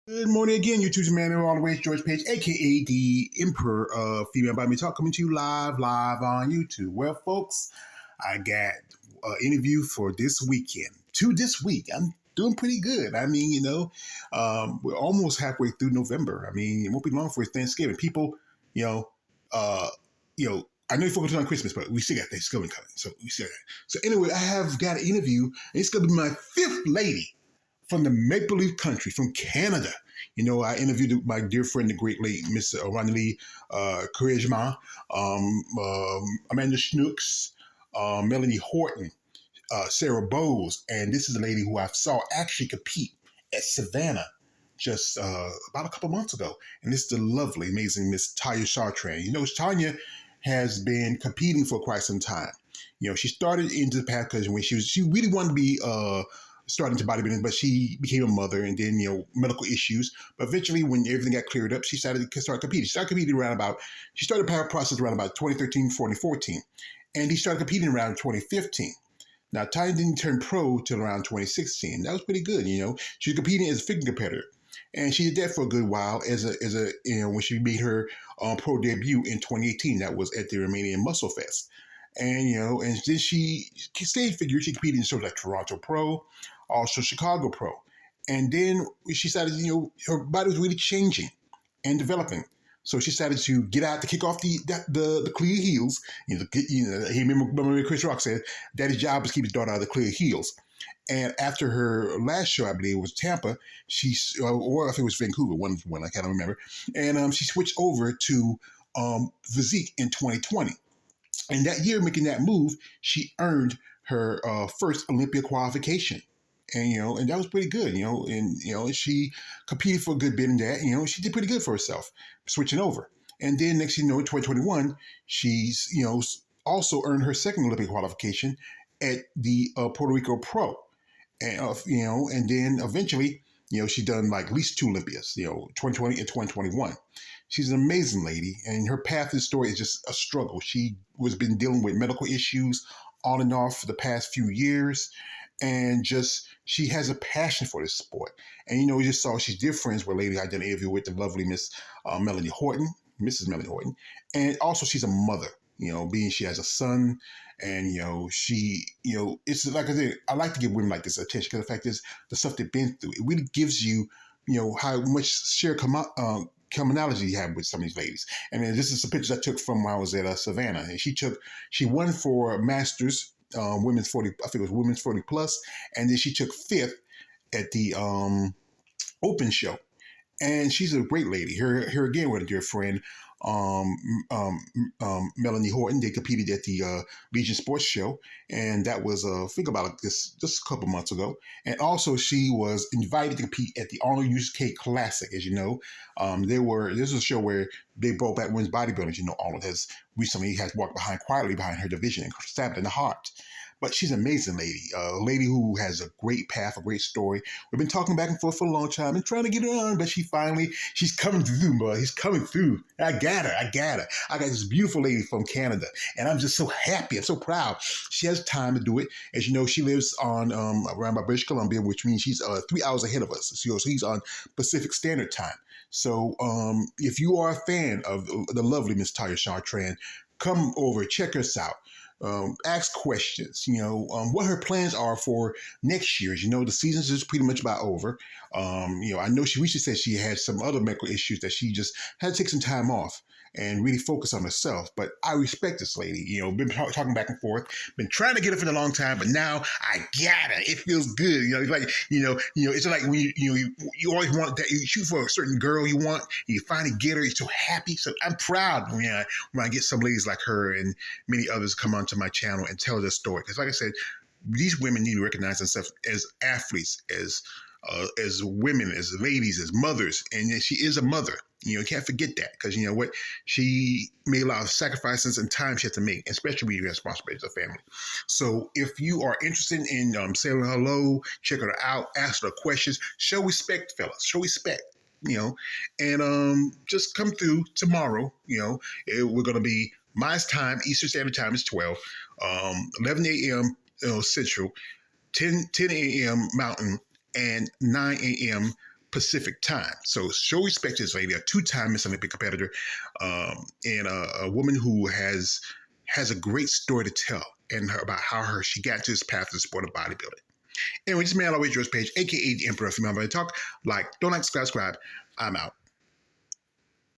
Good morning again, YouTube's man and all the way, George Page, aka the Emperor of Female By Me Talk, coming to you live on YouTube. Well, folks, I got an interview for this weekend. This week. I'm doing pretty good. I mean, we're almost halfway through November. I mean, it won't be long for Thanksgiving. People, you know, uh, I know you're focusing on Christmas, but we still got Thanksgiving coming. So we still got it. So anyway, I have got an interview, and it's going to be my fifth lady from the Maple Leaf country, from Canada. I interviewed my dear friend, the great late Miss Ronnie Charisma, Amanda Schnooks, Melanie Horton, Sarah Bowes, and this is a lady who I saw actually compete at Savannah just about a couple months ago. And this is the lovely, amazing Miss Tanya Chartrand. Tanya has been competing for quite some time. She started into the path because when she really wanted to be starting to bodybuilding, but she became a mother and then, medical issues. But eventually, when everything got cleared up, she started to start competing. She started competing she started the process around about 2013, 2014. And he started competing around 2015. Now, Tanya didn't turn pro till around 2016. That was pretty good, She was competing as a figure competitor. And she did that for a good while when she made her pro debut in 2018. That was at the Romanian Muscle Fest. And, and then she stayed figure. She competed in shows like Toronto Pro, also Chicago Pro. And then she started, her body was really changing and developing. So she started to get out to kick off the clear heels. Remember Chris Rock said, Daddy's job is to keep his daughter out of the clear heels. And after her last show, I believe it was Tampa, or if it was Vancouver, one I can't remember. And she switched over to physique in 2020. And that year, making that move, she earned her first Olympia qualification. And that was pretty good, and she competed for a good bit in that, she did pretty good for herself, switching over. And then next thing you know, in 2021, she's, also earned her second Olympic qualification at the Puerto Rico Pro. And, and then eventually, she done like at least two Olympias, 2020 and 2021. She's an amazing lady, and her path and story is just a struggle. She was been dealing with medical issues on and off for the past few years, and just she has a passion for this sport. And we just saw she's dear friends with a lady I did an interview with, the lovely Miss Melanie Horton, Mrs. Melanie Horton, and also she's a mother. Being she has a son, and she, it's like I said, I like to give women like this attention because the fact is the stuff they've been through. It really gives you, how much shared commonality you have with some of these ladies. And then this is some pictures I took from when I was at Savannah, and she won for Masters women's 40. I think it was women's 40 plus, and then she took fifth at the Open show. And she's a great lady. Here again with a dear friend, Melanie Horton. They competed at the Legion Sports Show, and that was I think about this just a couple months ago. And also, she was invited to compete at the Arnold UK Classic. As you know, this is a show where they brought back women's bodybuilders. Arnold has recently walked quietly behind her division and stabbed in the heart. But she's an amazing lady, a lady who has a great path, a great story. We've been talking back and forth for a long time and trying to get her on, but she's coming through, boy. She's coming through. I got her. I got this beautiful lady from Canada, and I'm just so happy. I'm so proud. She has time to do it. As you know, she lives on around by British Columbia, which means she's 3 hours ahead of us. So he's on Pacific Standard Time. So if you are a fan of the lovely Miss Tanya Chartrand, come over, check us out. Ask questions, what her plans are for next year. The season's just pretty much about over. I know she recently said she had some other medical issues that she just had to take some time off and really focus on herself. But I respect this lady, been talking back and forth, been trying to get her for a long time, but now I got her. It feels good. It's like, it's like when you always want that, you shoot for a certain girl you want, and you finally get her, you're so happy. So I'm proud when I get some ladies like her and many others come onto my channel and tell their story. Because like I said, these women need to recognize themselves as athletes, as women, as ladies, as mothers, and she is a mother. You can't forget that, because you know what? She made a lot of sacrifices and time she had to make, especially when you have responsibility as a family. So if you are interested in saying hello, check her out, ask her questions, show respect, fellas. Show respect. And just come through tomorrow. We're going to be my time, Eastern Standard Time is 12, 11 a.m. Central, 10 a.m. Mountain, and 9 a.m. Pacific time. So show respect to this lady, a two-time Miss Olympic competitor, and a woman who has a great story to tell and about how she got to this path of the sport of bodybuilding. Anyway, this man always George Page, aka the Emperor of Female Body Talk. Don't like, subscribe. I'm out.